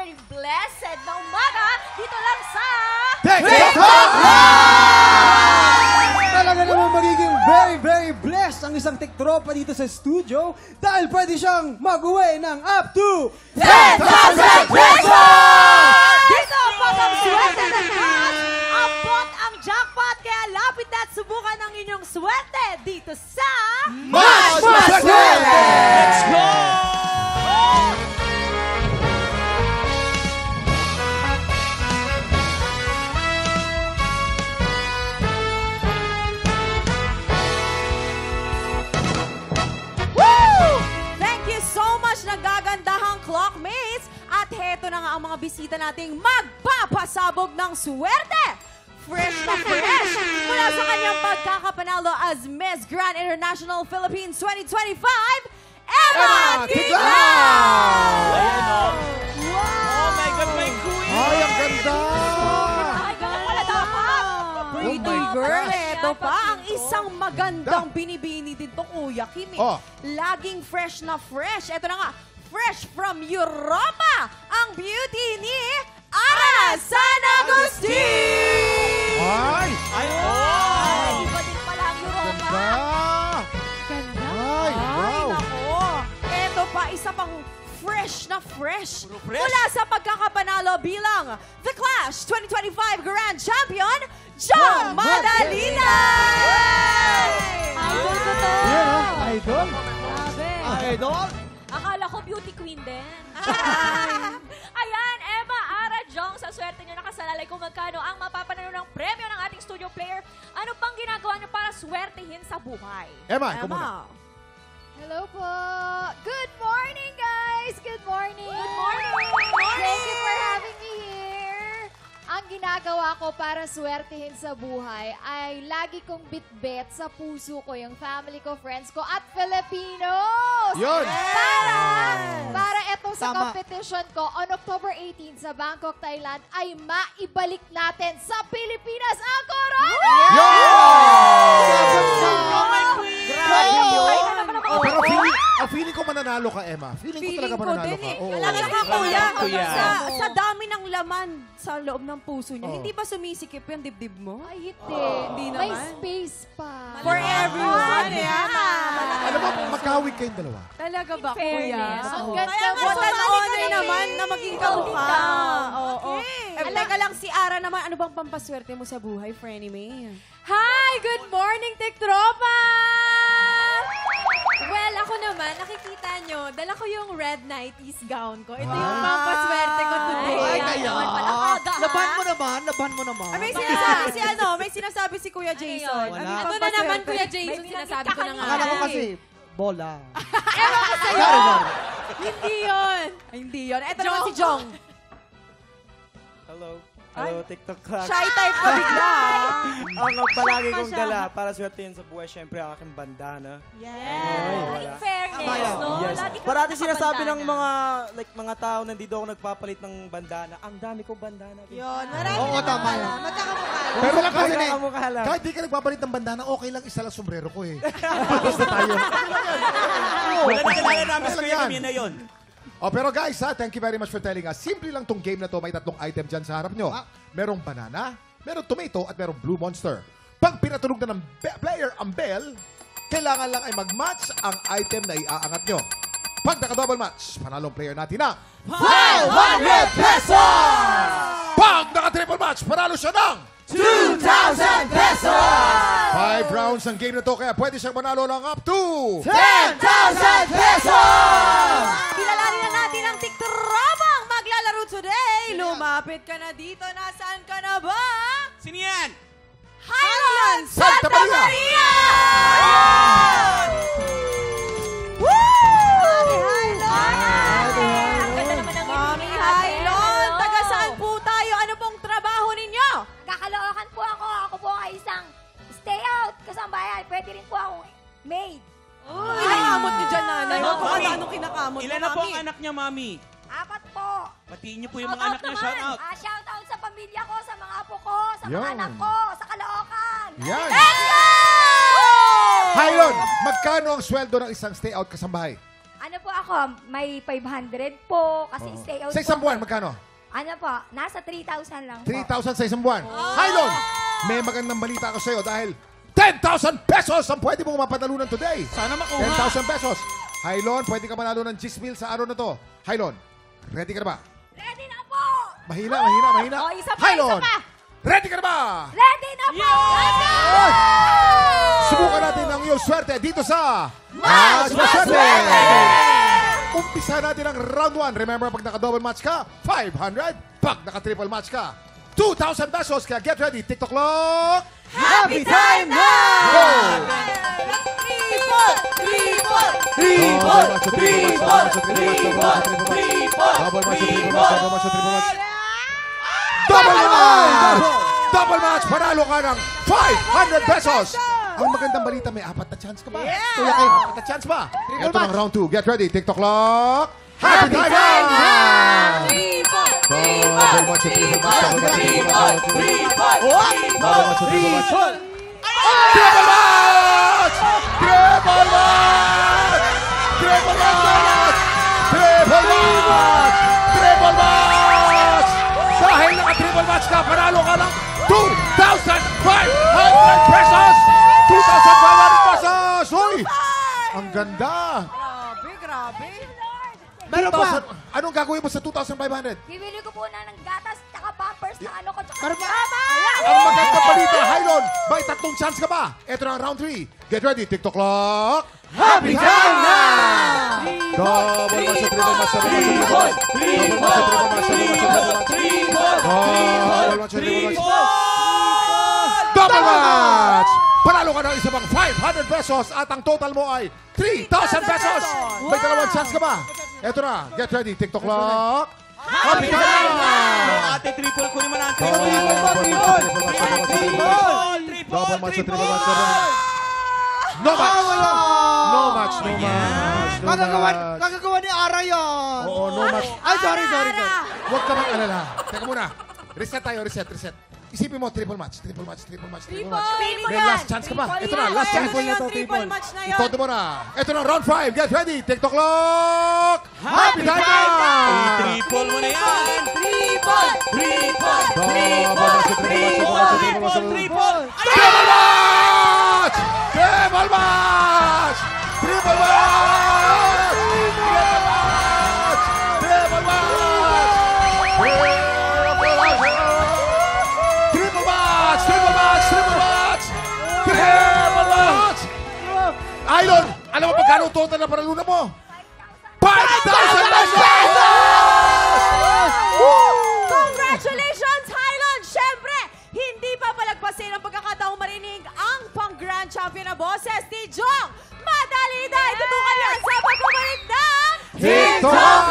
very blessed na umaga dito lang sa... TikTok Live! Talaga naman magiging very blessed ang isang tiktropa dito sa studio dahil pwede siyang mag-uwi ng up to 10,000 pesos! Dito pag ang swerte ng cash, abot ang jackpot kaya lapit na at subukan ang inyong swerte dito sa... Mas Swerte! Let's go! Thank you so much, nagagandahang clockmates! At heto na nga ang mga bisita nating magpapasabog ng swerte! Fresh na fresh! Mula sa kanyang pagkakapanalo as Miss Grand International Philippines 2025, Emma Tiglao! Ayan o. Wow! Oh my God, my queen! Ay, ang ganda! Ay, ganun pala dapat! Pretty girl, ito pa ang isang magandang binibini din to, Kuya Kim. Oh. Laging fresh na fresh. Ito na nga, fresh from Europa, ang beauty ni Ara San Agustin! Ay! Ay, Ay, oh! iba din pala ang Europa. Ganda! Ganda. Ay, wow. Nako. Ito pa, isa pang fresh na fresh. Puro fresh. Mula sa pagkakapanalo bilang The Clash 2025 Grand Champion, Jong Madalina! Idol ko to! Yan ang idol. Grabe. Idol? Akala ko beauty queen din. Ayan, Emma, Ara, Jong, sa swerte nyo nakasalalay kung magkano ang mapapanalo ng premyo ng ating studio player. Ano pang ginagawa nyo para swertehin sa buhay? Emma, ikaw muna. Hello po! Good morning, guys! Good morning! Good morning! Thank you for having me here! Ang ginagawa ko para swertihin sa buhay ay lagi kong bitbit sa puso ko yung family ko, friends ko, at Filipinos! Yun! Para eto sa competition ko on October 18 sa Bangkok, Thailand ay maibalik natin sa Pilipinas ang corona! Oh my queen! Pero feeling ko mananalo ka, Emma. Feeling ko talaga mananalo ka. Oo. Alam ka, Kuya, Kuya. sa dami ng laman sa loob ng puso niya, Oo. hindi ba sumisikip yung dibdib mo? Ay, hindi. Hindi May naman. space pa. For everyone, Alam mo, magkawig kayong dalawa. Talaga ba, Kuya? fairness, Ang oo. ganda Kaya nga, mo. what an honor naman na maging kamukha. Oo. Teka lang, si Ara naman, ano bang pampaswerte mo sa buhay, Frenny May? Hi! Good morning, Tiktropa! Well, ako naman, nakikita nyo, dala ko yung red 90s gown ko. Ito yung pampaswerte ko today. Ay, kaya. Laban mo naman. May sinasabi si may sinasabi si Kuya Jason. Wala. Ano Ito na naman, Kuya Jason, sinasabi ko na nga. Akala ko kasi, bola. Ewan ko sa'yo. Hindi yun. Ay, hindi yun. Ito naman si Jong. Hello. Hello, TikTok class. Shy type ka bigla. Ang palagi kong dala para swertein sa buhay, syempre ang aking bandana. In fairness, no? Yes. Lagi ka Parati sinasabi ng nakabandana. mga tao nandito ako nagpapalit ng bandana. Ang dami kong bandana. Yun, marami Oo, na tama pala. yan. Magkakamukha. Pero lang kasi, Magkakamukha lang. kahit di ka nagbabalit ng bandana, okay lang isa lang sombrero ko eh. Basta tayo. Wala na kailangan namin Wala sa yan. kami na yun. Oh, pero guys, thank you very much for telling us. Simple lang tong game na to. May tatlong item dyan sa harap nyo. Merong banana, merong tomato, at merong blue monster. Pag pinatulog na ng player ang bell, kailangan lang ay mag-match ang item na iaangat nyo. Pag naka-double match, panalong player natin ang 500 pesos! Pag naka-triple match, panalo siya ng 2,000 pesos! 5 rounds ang game na to, kaya pwede siyang manalo ng up to 10,000 pesos! Kilalanin na natin ang tiktropang maglalaro today. Lumapit ka na dito. Nasaan ka na ba? Sino yan? Highlands Santa Maria! Woo! Mami Highlands! Ang ganda naman ng Mami ngiti ni Ate, Highlands! ano? Taga saan po tayo? Ano pong trabaho ninyo? Kakalookan po ako. Ako po ay isang stay out kasambahay. Pwede rin po akong maid. Kinakamot niyo dyan, nanay. Ano, Baka Mami? anong kinakamot Ilan mo, na po Mami? ang anak niya, Mami? 4 po. Patiin niyo po yung mga anak niya. Shout out. Shout out sa pamilya ko, sa mga apo ko, sa mga Yan. anak ko, sa Caloocan. Yan! Let's go! Hylon, magkano ang sweldo ng isang stay out kasambahay? Ano po ako, may 500 po kasi stay out Sa isang po. buwan, magkano? Ano po, nasa 3,000 lang po. 3,000 sa isang buwan. Hylon, may magandang balita ako sa'yo dahil 10,000 pesos ang pwede mong mapatalunan today. Sana makuha. 10,000 pesos. Hylon, pwede ka manalo ng 10,000 sa araw na to. Hylon, ready ka na ba? Ready na po! Mahina. Oh, isa pa, Hylon, isa pa. ready ka na ba? Ready na po! Subukan natin ang iyong swerte dito sa Mas Maswerte! Maswerte! Umpisa natin ang round 1. Remember, pag naka-double match ka, 500. Pag naka-triple match ka, 2,000 pesos. Kaya get ready. TikTok clock. Happy time Go! Double match! Panalo ka ng 500 pesos! Ang magandang balita, may 4 na chance ka ba? Yeah! Kuya Kay, 4 na chance ba? Ito ng round 2. Get ready. TikTok clock. Happy time! Double match, triple match, double match, triple match, double match, triple match. Triple match! Triple match! Triple match! Triple match! Triple match! Dahil naka-triple match ka, panalo ka ng 2,500 pesos! 2,500 pesos! Uy! Ang ganda! Grabe. Meron pa! Anong gagawin mo sa 2,500? Bibili ko po na ng gatas tsaka pampers na ano ko tsaka Ang magandang balita, Hylon, may 3 chance ka ba? Ito na ang round 3. Get ready, TikTok clock. Happy time na! Double match, triple match, double match, triple match. Double match, triple match, double match, triple match. Double match, triple match. Double match! Panalo ka ng isa pang 500 pesos at ang total mo ay 3,000 pesos! May 2 chance ka ba? Ito na, get ready, TikTok clock. Happy time na! Ate, triple ko naman ang Double match, triple match, double match. No match! No match, no match. Kagagawa ni Ara yun. Oo, no match. Ay, sorry. Huwag ka mag-alala. Teka muna. Reset tayo, reset. Isipin mo, triple match. May last chance ka pa. Ito na, last chance. Triple match na yun. Itodo mo na. Ito na, round 5. Get ready. TikTok clock. Happy time na! Triple mo na yan! Triple! Double match, triple match. Triple! Triple match! Triple match! Triple match! Triple match! Triple match! Aylon, alam mo magkano total na paralunan mo? 5,000 pesos! Congratulations, Highland! Siyempre, hindi pa palagpasin ang pagkakataong marinig ang pang-grand champion na boses ni Jong. Madali na itutukan yan sa pagbabalik ng TikTok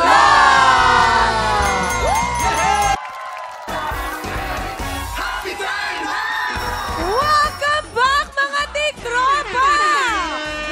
Welcome back, mga tiktropa!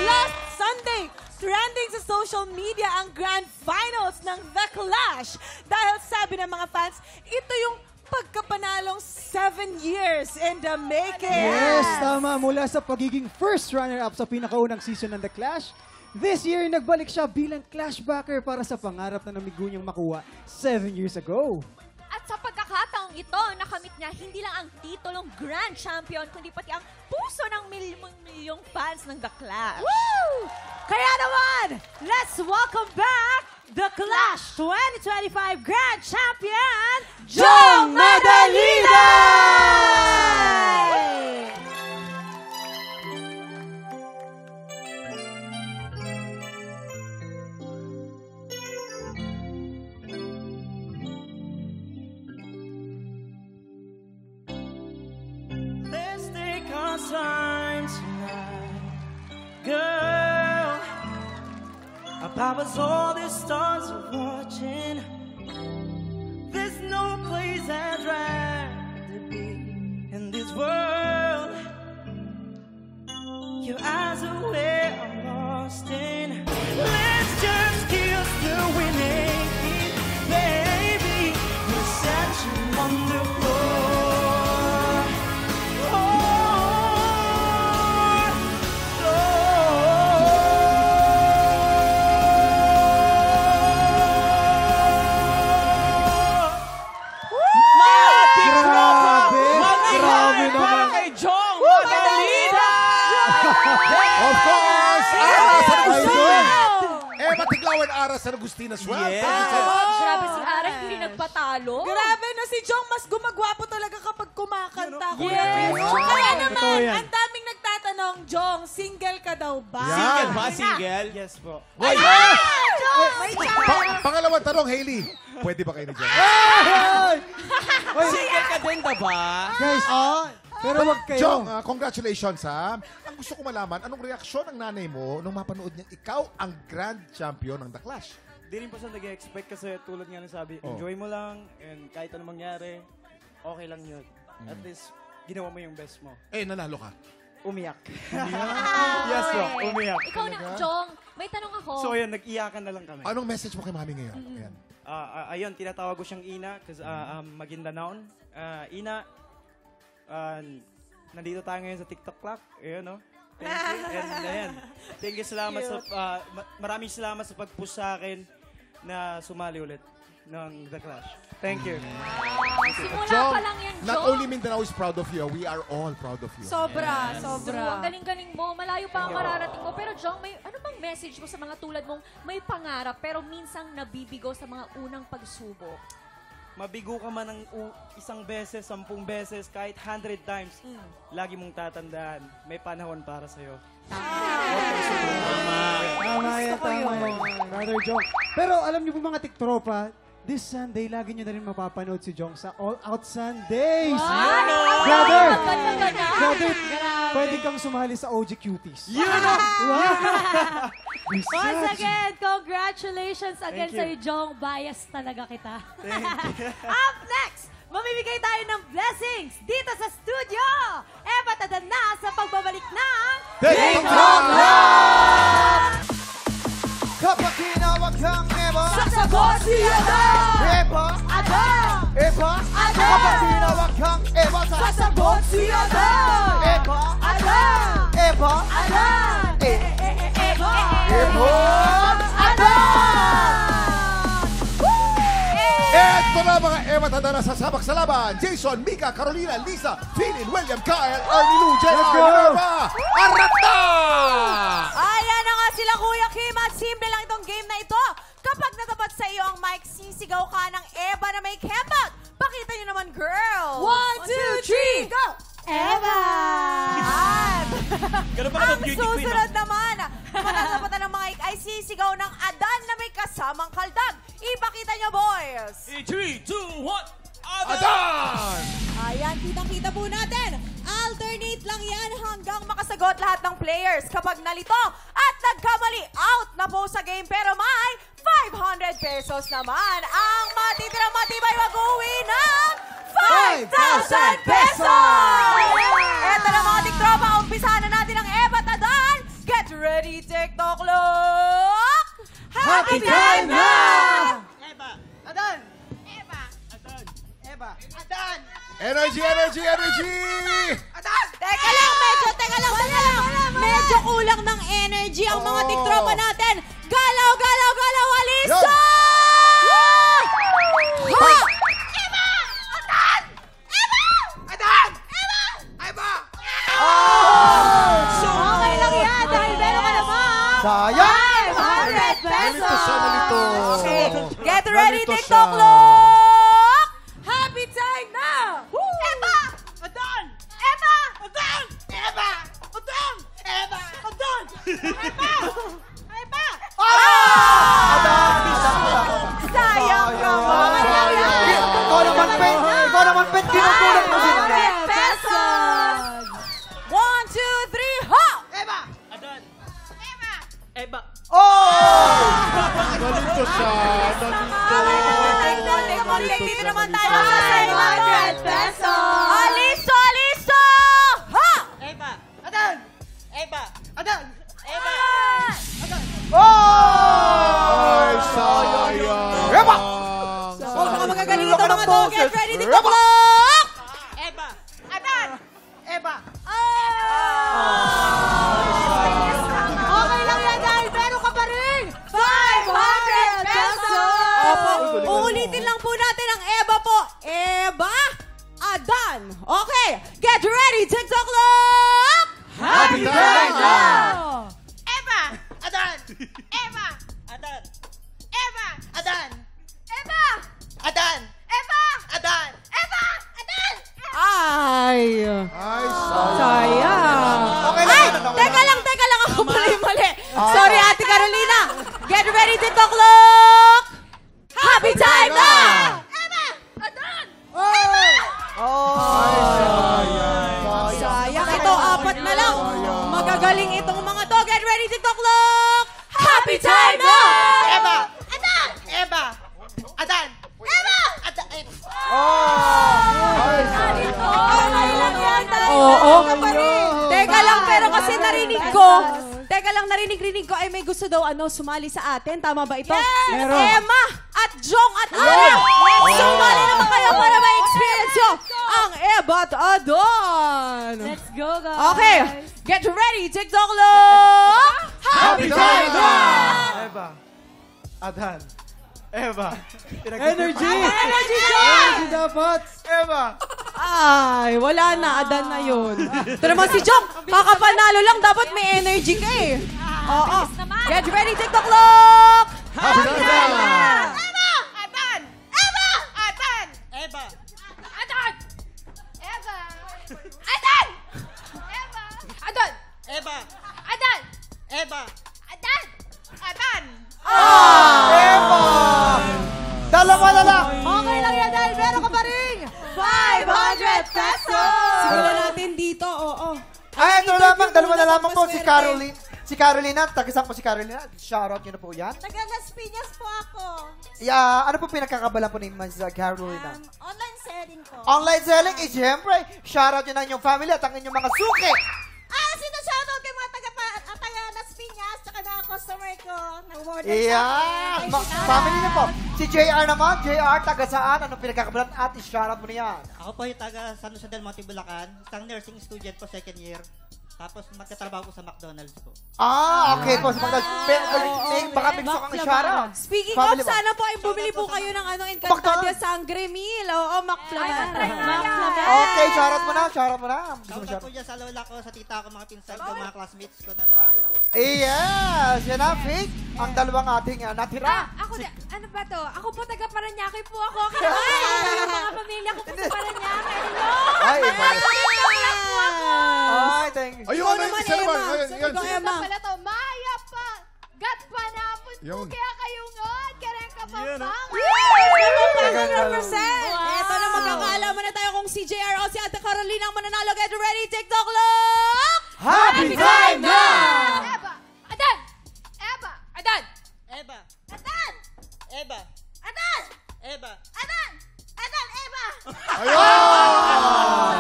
Last Sunday, trending sa social media ang grand finals ng The Clash. Dahil sabi ng mga fans, ito yung pagkapanalong 7 years in the making. Yes, tama. Mula sa pagiging first runner-up sa pinakaunang season ng The Clash, this year, nagbalik siya bilang Clashbacker para sa pangarap na namigo niyang makuha 7 years ago. At sa pagkakataong ito, nakamit niya hindi lang ang titulong Grand Champion, kundi pati ang puso ng milyong fans ng The Clash. Woo! Kaya naman, let's welcome back The Clash 2025 Grand Champion, Jong Madalina! Let's take our time tonight, girl. Above us all the stars are watching. There's no place I'd rather be in this world. Your eyes are where I'm lost in. Let's just kiss the winning, baby. You're such a wonderful. San Agustin as well. Yes. Thank you, Ted. Grabe si Ara, hindi rin nagpatalo. Grabe na si Jong, mas gumagwapo talaga kapag kumakanta. Yes. Kaya Totoo naman, yan. ang daming nagtatanong, Jong, single ka daw ba? Yan. Single ba? Single? Yes po. Wait, May chance. pangalawang tanong, Hailey. Pwede ba kayo ni Jen? Single ka din ba? Guys, pero wag kayo. Jong, congratulations ha. Ang gusto ko malaman, anong reaksyon ng nanay mo nung mapanood niya ikaw ang grand champion ng The Clash? Di rin po siya nag-expect kasi tulad nga ng sabi, Oh. enjoy mo lang and kahit ano mangyari, okay lang yun. At least, ginawa mo yung best mo. Eh, nanalo ka. Umiyak. Yes po, umiyak. Ikaw na, Jong, may tanong ako. So yun, nag-iyakan na lang kami. Anong message mo kay mami ngayon? Ayan. Ayun, tinatawag ko siyang Ina kasi Maguindanao. Ina, nandito tayo ngayon sa TikTok Clock. Ayun, no? Thank you. And ayan, thank you, salamat sa, maraming salamat sa pag-push sa akin na sumali ulit ng The Clash. Thank you. Simula pa lang yan, not Jong. only Mindanao is proud of you, we are all proud of you. Sobra, True, sobra. ang galing-galing mo. Malayo pa ang mararating mo. Pero Jong, ano bang message mo sa mga tulad mong may pangarap pero minsang nabibigo sa mga unang pagsubok? Mabigo ka man ng isang beses, 10 beses, kahit 100 times, lagi mong tatandaan, may panahon para sa'yo. Tama yan. Brother Jong. Pero alam niyo po mga tiktropa, this Sunday, lagi niyo na rin mapapanood si Jong sa All Out Sundays. Brother! Brother, pwede kang sumali sa OG Cuties. Once again, congratulations again Thank you. sa'yo, Jong. Bias talaga kita. Up next, mamimigay tayo ng blessings dito sa studio. Epatadan na sa pagbabalik ng TikTok Kapag tinawag kang Eva, Sasagot si Adan! Eva, Adan! Eva, Adan! kapag tinawag kang Eva, Sasagot si Adan! Eva, Adan! Eva, Adan! Eva, Eto na mga Eva Tadana sasabak sa laban. Jason, Mika, Carolina, Lisa, Philin, William, Kyle, Arnie Lou, Jen, Let's go! Arva, Arata! Ayan na nga sila, Kuya Kim, at simple lang itong game na ito. Kapag natapat sa iyo ang mic, sisigaw ka ng Eva na may kembot. Pakita niyo naman, girl. 1, 2, 3, go! Eva! At Ganun ba ang ang beauty queen? susunod naman, matatapatan ng mic ay sisigaw ng Adan na may kasamang kaldag. Ipakita niyo, boys. 3, 2, 1, Adan! Ayan, kitang-kita po natin. Alternate lang yan hanggang makasagot lahat ng players. Kapag nalito at nagkamali, out na po sa game. Pero may 500 pesos naman. Ang matitira matibay mag-uwi ng 5,000 pesos! Eto na mga tiktropa, umpisahan na natin ang Eva at Adan. Get ready, TikTok clock! Happy time na! Energy, energy, energy! Teka lang, medyo kulang ng energy ang mga tiktropa natin. Galaw, galaw, galaw, aliso! Yo! Ha! Okay lang yan, dahil meron ka naman. sayang! 500 pesos! Nalito siya, nalito. Okay, get ready, Nalito TikTok siya. clock! Happy time na! Eva! Adan! Eva! Adan! Eva! Adan! Eva! Adan! Eva! Eva! Sayang ka ba? Ikaw naman, Pet, ginugulat mo din. 500 pesos! 1, 2, 3, ha! Nalito siya, nalito. Dito naman tayo sa 500 pesos! Aliso! Aliso! Ha! Ay, sayang. Eva! Oh, mga magagaling ito mga to. Get ready, TikTok clock! Okay lang yan dahil meron ka pa rin 500 pesos! Uulitin lang po natin ang Eva po. Eva Adan. Okay, get ready, TikTok clock! Happy time na! Happy time na! Sayang, ito, apat na lang. Magagaling itong mga to. Get ready, TikTok look! Happy time na! Eva! Adan! Eva! Adan! Eva! Adan! Oo. Teka lang, pero kasi narinig ko, narinig ko ay may gusto daw sumali sa atin. Tama ba ito? Meron. Emma at Jong at Ara. Sumali naman kayo para ma-experience nyo ang Eva at Adon. Let's go, guys. Okay, get ready, TikTok look! Happy time na! Eva! Adan! Eva! Energy! Energy Energy dapat! Eva! Ay, wala na. Adan na yun. Ito naman si Jong. Kakapanalo lang. Dapat may energy ka eh. Oo. Get ready, TikTok look! Happy time na! Eva! Adan! Eva! Adan! Eva! Adan! Eva! Adan! Eva! Adan! Eva! Adan! Eva! Adan! Adan! Eva! Dalawa na lang! Okay lang yan dahil meron ka pa rin 500 pesos! Simulan natin dito, oo. Ay, ito lamang, dalawa na lamang po si Caroline. Si Carolina, taga-saan po si Carolina? Shoutout nyo na po yan. Taga-Las Piñas po ako. Yeah, ano po pinagkakabalan po ni Ms. Carolina? Online selling po. Online selling, siyempre, shoutout nyo na inyong family at ang inyong mga suki. Sino shoutout kay mga taga-Las Piñas tsaka mga customer ko. Nag-order Yeah, family na po. Si JR naman, JR, taga-saan? Anong pinagkakabalan at shoutout mo niyan? Ako po yung taga San Jose del Monte, Bulacan. Isang nursing student po, second year. Tapos magkatrabaho ko sa McDonald's po. Okay po. Baka bigso kang shoutout. Speaking Family of, mo. sana po ay bumili po kayo ng Encantadia Sangre Meal. Oo, McFlaman. Okay, shoutout mo na. Shoutout mo na. Gusto mo Shoutout shoutout? po dyan sa lola ko, sa tita ko, mga pinsan ko, mga classmates ko na nanonood po. Yes! Yan na, Fig. Ang dalawang ating natira. Ako na, ano ba to? Ako po taga Paranaque po ako. Kaya mga pamilya ko po sa Paranaque. Hello! Ay, iba. Yes! Ay, thank you. Ayun, Ikaw ano, naman, isa naman. Emma. Ayun, Sabi yun. ko, Emma. Pala to, Maya pa! Gat pa na po Yun. kaya kayo ngon! Kaya ka pa pang! Represent! Eto na, magkakaalaman na tayo kung si JR o si Ate Carolina ang mananalo. Get ready, TikTok look! Happy time na! Eva! Adan! Eva! Adan! Eva! Adan! Eva! Adan! Eva! Adan! Adan! Eva! Ayun!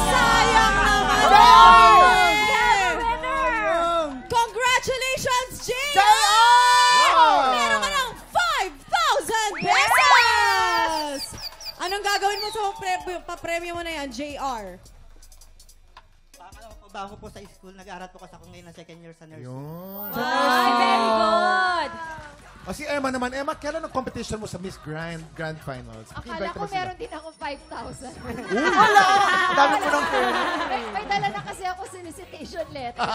Sayang naman! Yes, winner! Congratulations, JR! JR! Meron ka ng 5,000 pesos! Anong gagawin mo sa pa-premyo mo na yan, JR? Bago po sa school, nag-aaral po kasi ako ngayon ng second year sa nursing. Yun. Ay, very good! O si Emma naman. Emma, kailan ang competition mo sa Miss Grand Finals? Akala Invite ko mo sila. meron din ako 5,000. Dami mo ng pera. May dala na kasi ako solicitation letter.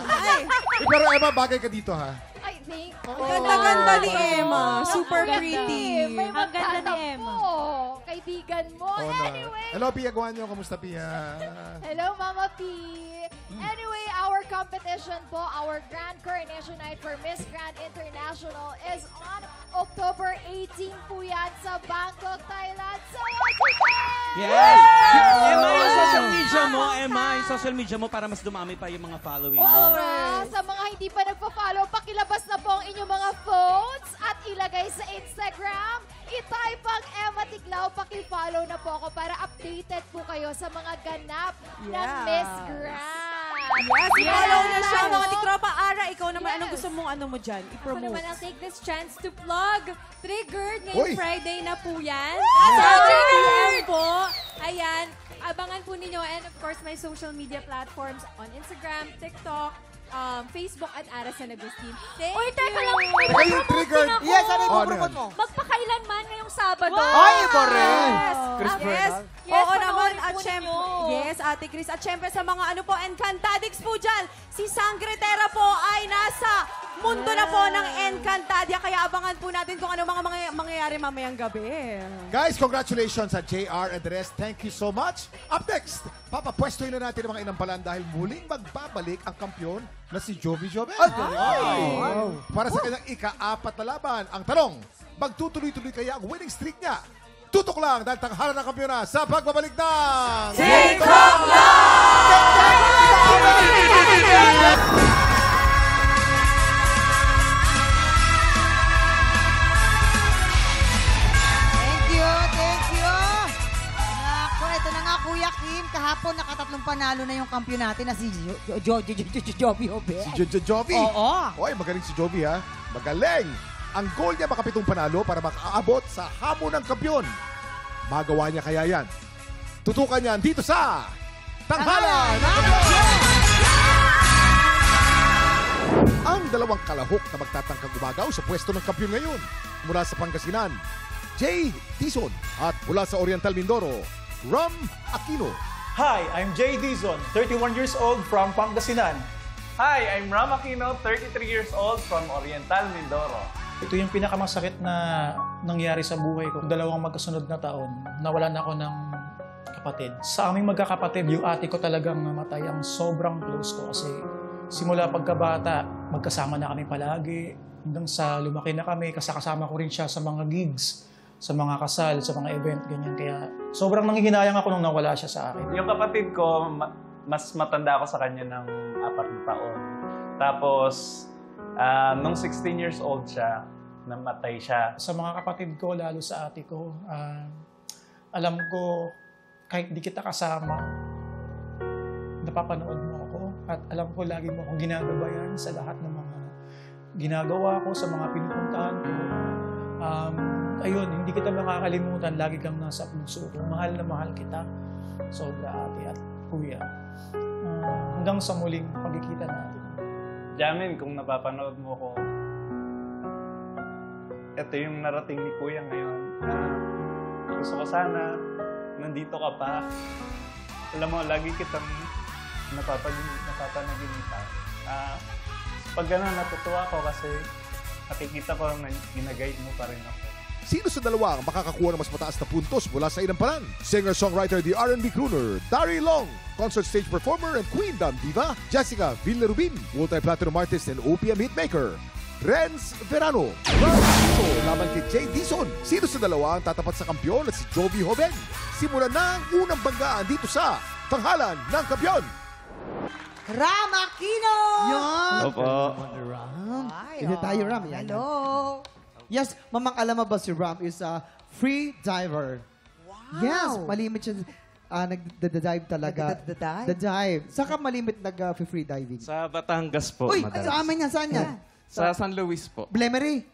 Ay, Pero Emma, bagay ka dito ha. I think. ganda-ganda ni Emma. Super Ang pretty. May Ang ganda ni Emma. magtatampo. Kaibigan mo. Oo na. Anyway. Hello, Pia Guanyo. Kamusta, Pia? Hello, Mama P. Anyway, our competition po, our Grand Coronation Night for Miss Grand International is on October 18 po yan sa Bangkok, Thailand. So, Yes! Emma, yung social media mo, Emma, yung social media mo para mas dumami pa yung mga following. Oo nga, sa mga hindi pa nagpa-follow, pakilabas na po ang inyong mga phones at ilagay sa Instagram. I-type ang Emma Tiglao, paki-follow na po ako para updated po kayo sa mga ganap ng Miss Grand. Yes, follow na siya. Mga tikropa, Ara, ikaw naman, anong gusto mong ano mo dyan? Ako I-promote. naman, I'll take this chance to plug Triggered Uy! ngayong Friday na po yan. Sa 3 p.m. po. Ayan, abangan po ninyo. And of course, my social media platforms on Instagram, TikTok, Facebook at Ara San Agustin. Thank Uy, teka you! lang. Teka, yung triggered. Yes, ano yung Oh, promote mo? Magpakailanman ngayong Sabado. Ay, iba rin. Yes. Chris Yes. Bernal. Oo panoorin naman. po At syempre, ninyo. yes, Ate Chris. At syempre sa mga ano po, Encantadix po dyan. Si Sangretera po ay nasa mundo na po ng Encantadia. Kaya abangan po natin kung ano mga mangyayari mamayang gabi. Guys, congratulations sa JR and the rest. Thank you so much. Up next, papapwestohin na natin ang mga inampalan dahil muling magbabalik ang kampyon na si Jovi Jovel. Para sa kanyang ika-4 na laban. Ang tanong, Magtutuloy-tuloy kaya ang winning streak niya? Tutok lang dahil tanghalan ng kampiyona sa pagbabalik ng... TikTok Thank you. Naku, ito na nga Kuya Kim. Kahapon nakatatlong panalo na yung kampiyon natin na si Joby Hobe. Si Joby? Oo. Oy, magaling si Joby ha. Magaling! Ang goal niya makapitong panalo para makaabot sa hamon ng kampiyon. Magawa niya kaya yan. Tutukan niyan dito sa Tanghalan ng Kampiyon! Ang dalawang kalahok na magtatangkang gumagaw sa pwesto ng kampiyon ngayon. Mula sa Pangasinan, Jay Dizon. At mula sa Oriental Mindoro, Ram Aquino. Hi, I'm Jay Dizon, 31 years old from Pangasinan. Hi, I'm Ram Aquino, 33 years old from Oriental Mindoro. Ito yung pinakamasakit na nangyari sa buhay ko. 2 magkasunod na taon, nawalan ako ng kapatid. Sa aming magkakapatid, yung ate ko talagang namatay. Ang sobrang close ko kasi simula pagkabata, magkasama na kami palagi. Hanggang sa lumaki na kami, kasama ko rin siya sa mga gigs, sa mga kasal, sa mga event, ganyan. Kaya sobrang nanghihinayang ako nung nawala siya sa akin. Yung kapatid ko, mas matanda ako sa kanya ng 4 taon. Tapos, nung 16 years old siya, namatay siya. Sa mga kapatid ko, lalo sa ate ko, alam ko, kahit di kita kasama, napapanood mo ako. At alam ko, lagi mo akong ginagabayan sa lahat ng mga ginagawa ko, sa mga pinupuntahan ko. Ayun, hindi kita makakalimutan. Lagi kang nasa puso ko. Mahal na mahal kita. Sobra, ate at kuya. Hanggang sa muling pagkikita natin. Jamin, kung napapanood mo ko, ito yung narating ni Kuya ngayon. Gusto ko sana, nandito ka pa. Alam mo, lagi kitang napapanaginitan. Pag gano'n, natutuwa ko kasi nakikita ko na ginaguide mo pa rin ako. Sino sa dalawa ang makakakuha ng mas mataas na puntos mula sa inamparan? Singer-songwriter, the R&B crooner, Dari Long, concert stage performer and queen dam diva, Jessica Villarubin, multi-platinum artist and OPM hitmaker, Renz Verano. Laban kay Jay Dizon. Sino sa dalawa ang tatapat sa kampiyon at si Joby Hoben? Simulan na ang unang banggaan dito sa Tanghalan ng Kampiyon. Ram Aquino! Yan! Opo. Ram. Hindi tayo, Ram. Yan. Hello! Yes, Mamang alam mo ba si Ram is a free diver. Wow! Yes, malimit siya. Nag-dive talaga. The-dive. Saan ka malimit nag-free diving? Sa Batangas po, Uy, madalas. sa amin yan. Saan yan? Sa San Luis po. Blemery?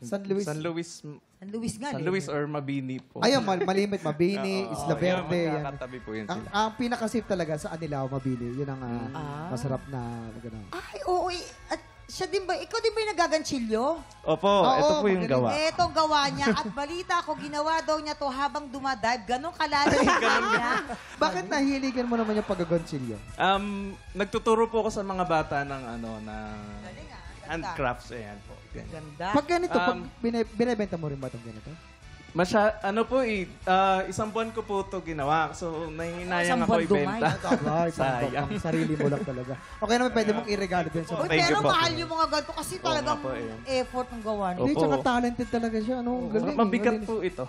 San Luis? San Luis. San Luis nga. San Luis or Mabini po. Ayun, malimit. Mabini, Isla Verde. Yan. Magkakatabi po yun sila. Ang pinaka-safe talaga sa kanila, Mabini. Yun ang masarap na gano'n. Ay, oo. At siya din ba, ikaw din ba yung nagaganchilyo? Opo, ito po yung gawa. Ito gawa niya. At balita ko, ginawa daw niya to habang dumadive. Ganun kalalim niya. Bakit nahiligan mo naman yung pag-gonsilyo? Nagtuturo po ako sa mga bata ng handcrafts. Ayan po. Ganda. Pag ganito, pag binibenta mo rin ba itong ganito? Isang buwan ko po ito ginawa. So, nahinayang Isang ako buwan ibenta. Sayang. Ang sarili mo lang talaga. Okay naman, pwede mong i-regalo din sa Uy, pero mahal yung mga ganito kasi talagang nga po, eh. effort ng gawa niya. Hindi, tsaka talented talaga siya. Ano? Galing. Mabigat po ito.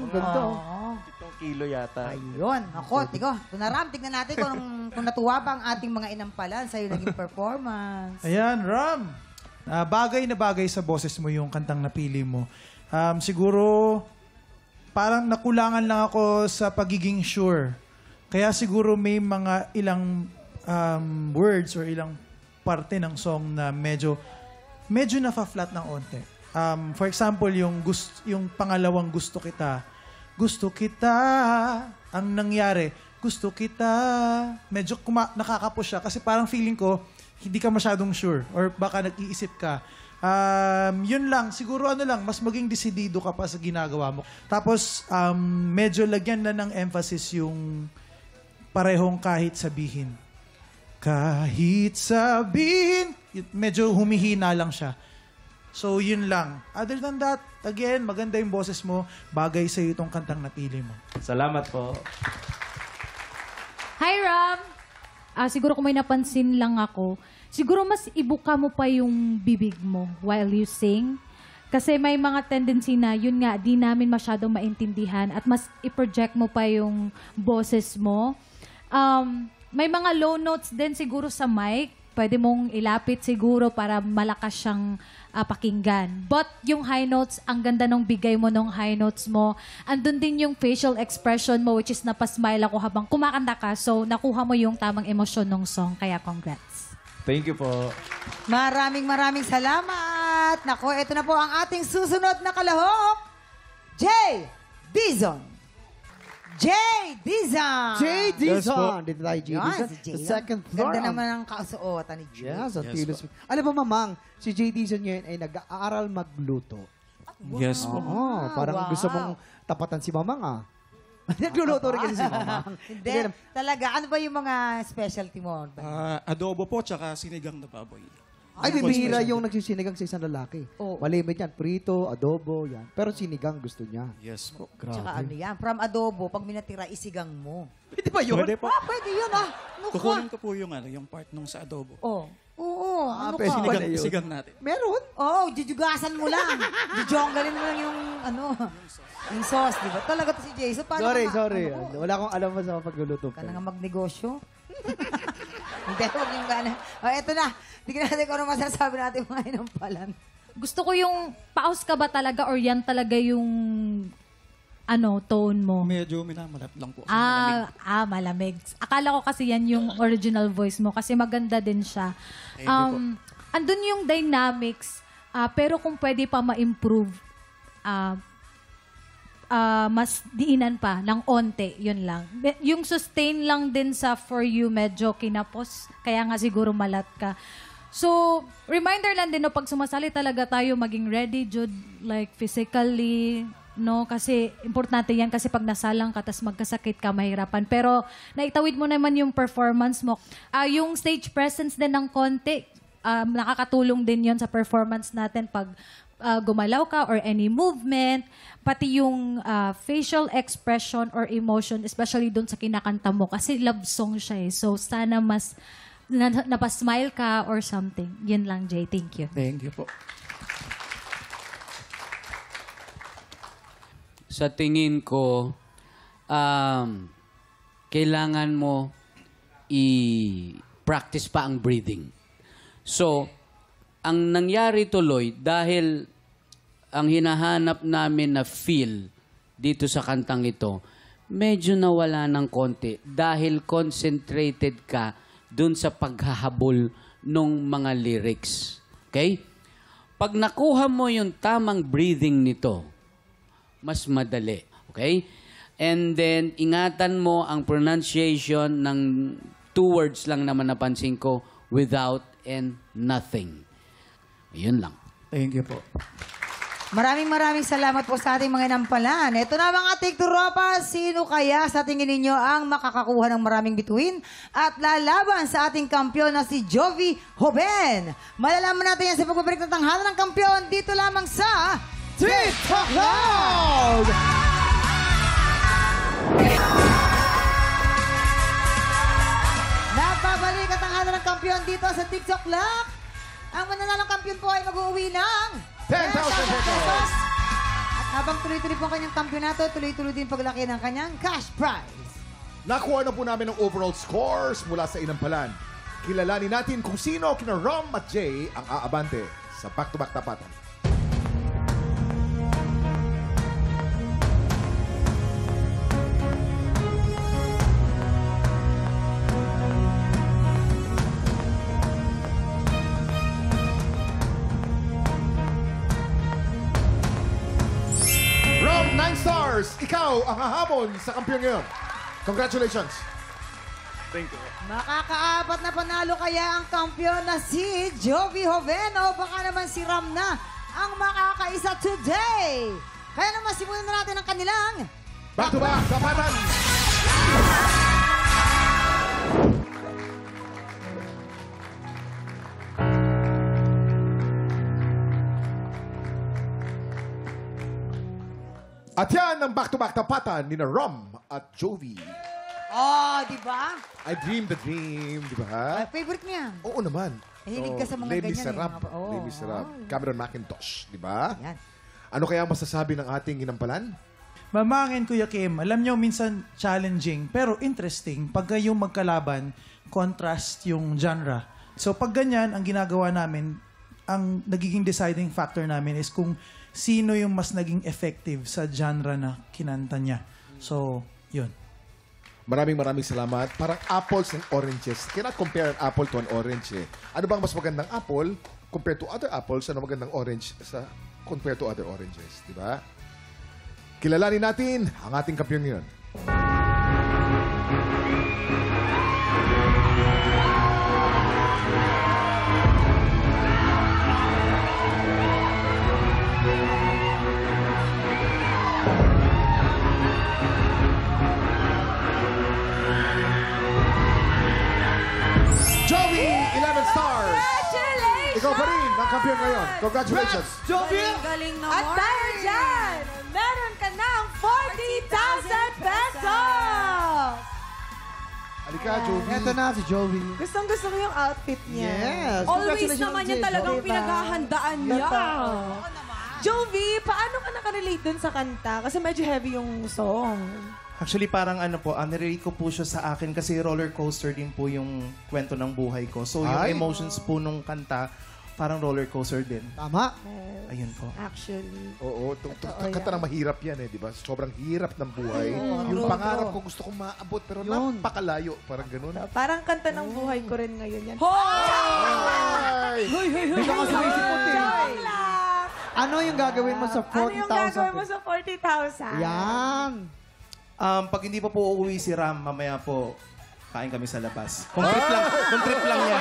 Ganda. Oo. 7 kilo yata. Ayun. Ako, Ram, tignan natin kung natuwa ba ang ating mga inampalan sa'yo naging performance. Ayan, Ram. Bagay na bagay sa boses mo yung kantang napili mo. Siguro, parang nakulangan lang ako sa pagiging sure. Kaya siguro may mga ilang words or ilang parte ng song na medyo na-flat ng onte. For example, yung pangalawang gusto kita. Gusto kita, ang nangyari, gusto kita. Medyo nakakapos siya kasi parang feeling ko, hindi ka masyadong sure or baka nag-iisip ka. Yun lang, siguro mas maging desidido ka pa sa ginagawa mo. Tapos, medyo lagyan na ng emphasis yung parehong kahit sabihin. Kahit sabihin, medyo humihina lang siya. So, yun lang. Other than that, again, maganda yung boses mo, bagay sa itong kantang napili mo. Salamat po. Hi, Ram! Siguro kung may napansin lang ako, siguro mas ibuka mo pa yung bibig mo while you sing. Kasi may mga tendency na, yun nga, di namin masyadong maintindihan at mas i-project mo pa yung boses mo. May mga low notes din siguro sa mic. Pwede mong ilapit siguro para malakas siyang pakinggan. But yung high notes, ang ganda nung bigay mo nung high notes mo. Andun din yung facial expression mo, which is napasmile ako habang kumakanta ka. So, nakuha mo yung tamang emosyon ng song. Kaya congrats. Thank you po. Maraming salamat. Nako, ito na po ang ating susunod na kalahok. Jay Dizon. Jay Dizon. Jay Dizon. Dito tayo, Jay Yan, Dizon. si Jay. The second floor. Ganda naman ang kasuotan ni Jay. Yes, at alam mo, Mamang, si Jay Dizon ngayon ay nag-aaral magluto. Yes po. Oo, parang gusto mong tapatan si Mamang, ah. Nagluluto rin kasi si Mamang. Hindi, talaga. Ano ba yung mga specialty mo? Adobo po, tsaka sinigang na baboy. Ay, bibihira yung nagsisinigang sa isang lalaki. Malimit yan. Prito, adobo, yan. Pero sinigang gusto niya. Yes po. Tsaka ano yan, from adobo, pag minatira, isigang mo. Pwede ba yun? Pwede po. Pwede yun Ano ka? Kukunin ko po yung part nung sa adobo. Oo, ano pwede ka? ba na yun? Sigang natin. Meron? Oo, jujugasan mo lang. Jujonggalin mo lang yung yung sauce, di ba? Talaga to si Jay. So, paano Sorry. Wala akong alam sa pagluluto. Ka na nga magnegosyo. Hindi, huwag yung gana. Eto na. Tignan natin kung ano masasabi natin mga inampalan. Gusto ko yung paus ka ba talaga or yan talaga yung tone mo? Medyo minamalat lang po. Malamig. Akala ko kasi yan yung original voice mo kasi maganda din siya. Andun yung dynamics, pero kung pwede pa ma-improve, mas diinan pa ng onte, yun lang. Yung sustain lang din sa For You, medyo kinapos, kaya nga siguro malat ka. So, reminder lang din, pag sumasali talaga tayo, maging ready, Jude, like physically, no? Kasi importante yan kasi pag nasalang ka, tas magkasakit ka, mahirapan. Pero naitawid mo naman yung performance mo. Yung stage presence din ng konti, nakakatulong din yon sa performance natin pag gumalaw ka or any movement, pati yung facial expression or emotion, especially doon sa kinakanta mo kasi love song siya eh. So sana mas napasmile ka or something. Yun lang, Jay. Thank you. Thank you po. Sa tingin ko, kailangan mo i-practice pa ang breathing. So, ang nangyari tuloy, dahil ang hinahanap namin na feel dito sa kantang ito, medyo nawala ng konti dahil concentrated ka dun sa paghahabol ng mga lyrics. Okay? Pag nakuha mo yung tamang breathing nito, mas madali. Okay? And then, ingatan mo ang pronunciation ng 2 words lang naman napansin ko, without and nothing. Yun lang. Thank you po. Maraming salamat po sa ating mga inampalan. Ito na mga tikturopa, sino kaya sa tingin ninyo ang makakakuha ng maraming bituin at lalaban sa ating kampyon na si Jovi Hoben? Malalaman natin yan sa pagbabalik ng tanghalan ng kampyon dito lamang sa TikTok Loud! Nagbabalik ang tanghalan ng kampyon dito sa TikTok Loud. Ang mananalong kampyon po ay mag-uwi ng 10,000 pesos. At habang tuloy-tuloy po ang kanyang kampyonato, tuloy-tuloy din paglaki ng kanyang cash prize. Nakuha na po namin ang overall scores mula sa inampalan. Kilalanin natin kung sino kina Rom at Jay ang aabante sa back-to-back tapatan. Rom, 9 stars! Ikaw ang hahabol sa kampiyon ngayon. Congratulations! Thank you. Makakaapat na panalo kaya ang kampyon na si Jovi Hoben o baka naman si Ram na ang makakaisa today. Kaya naman simulan na natin ang kanilang back-to-back tapatan! At yan ang back-to-back tapatan ni na Rom at Jovi. Oh, di ba? I dream the dream, di ba? Favorite niya. Oo naman. Hilig ka sa mga Les ganyan. Miserables. Eh, mga- Les Miserables. Cameron McIntosh, di ba? Yan. Ano kaya ang masasabi ng ating ginampalan? Mamangin, Kuya Kim, alam nyo, minsan challenging, pero interesting. Pag yung magkalaban, contrast yung genre. So pag ganyan, ang ginagawa namin, ang nagiging deciding factor namin is kung sino yung mas naging effective sa genre na kinanta niya. So, yun. Maraming salamat. Parang apples and oranges. Cannot compare an apple to an orange eh. Ano bang mas magandang apple compared to other apples? Ano magandang orange sa compared to other oranges? Di ba? Kilalanin natin ang ating kampiyon ngayon. Joey, 11 stars! Congratulations! Ikaw pa rin ang kampiyon ngayon. Congratulations! Galing naman. At dahil dyan, meron ka ng 40,000 pesos! Halika, Joey. Eto na si Joey. Gustong-gusto ko yung outfit niya. Yes. Always Congratulations, naman yan Jay. talagang Diba? pinaghahandaan niya. Totoo. Jovi, paano ka nakarelate dun sa kanta? Kasi medyo heavy yung song. Actually, parang nirelate ko po siya sa akin kasi roller coaster din po yung kwento ng buhay ko. So, yung Ay. emotions po nung kanta, parang roller coaster din. Tama. Ayun po. Actually. Oo, kanta ng mahirap yan eh, di ba? Sobrang hirap ng buhay. Yung pangarap ko gusto kong maabot pero napakalayo. Parang ganun. Parang kanta ng buhay ko rin ngayon yan. Hoy! Hindi ka masumisip mo, Tim. Ano yung gagawin mo sa 40,000? Ano yung gagawin mo sa 40,000? Yan. Pag hindi pa po uuwi si Ram, mamaya po kain kami sa labas. Kung trip lang niya.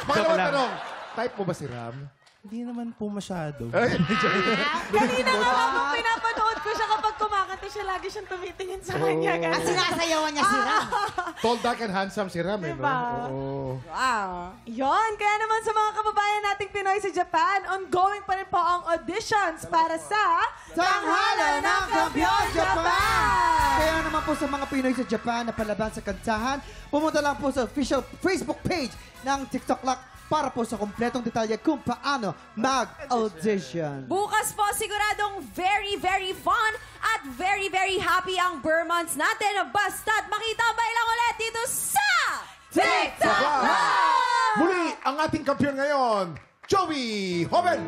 Pangalawang tanong, type mo ba si Ram? Hindi naman po masyado. Kanina nga habang pinapanood ko siya kapag kumakanta siya, lagi siyang tumitingin sa kanya. At sinasayawan niya si Ram. Tall, dark, and handsome si Ram, eh, no? Diba? Oo. Wow. Yon, kaya naman sa mga kababayan nating Pinoy sa Japan, ongoing pa rin po ang auditions para sa Tanghalan ng Kampiyon Japan! Kaya naman po sa mga Pinoy sa Japan na palaban sa kantahan, pumunta lang po sa official Facebook page ng TikTok Lock para po sa kompletong detalye kung paano mag-audition. Bukas po, siguradong very, very fun at very, very happy ang Burmans natin. Basta't makitambay lang ulit dito sa TikTok! Muli, ang ating kampiyon ngayon, Joey Hoven!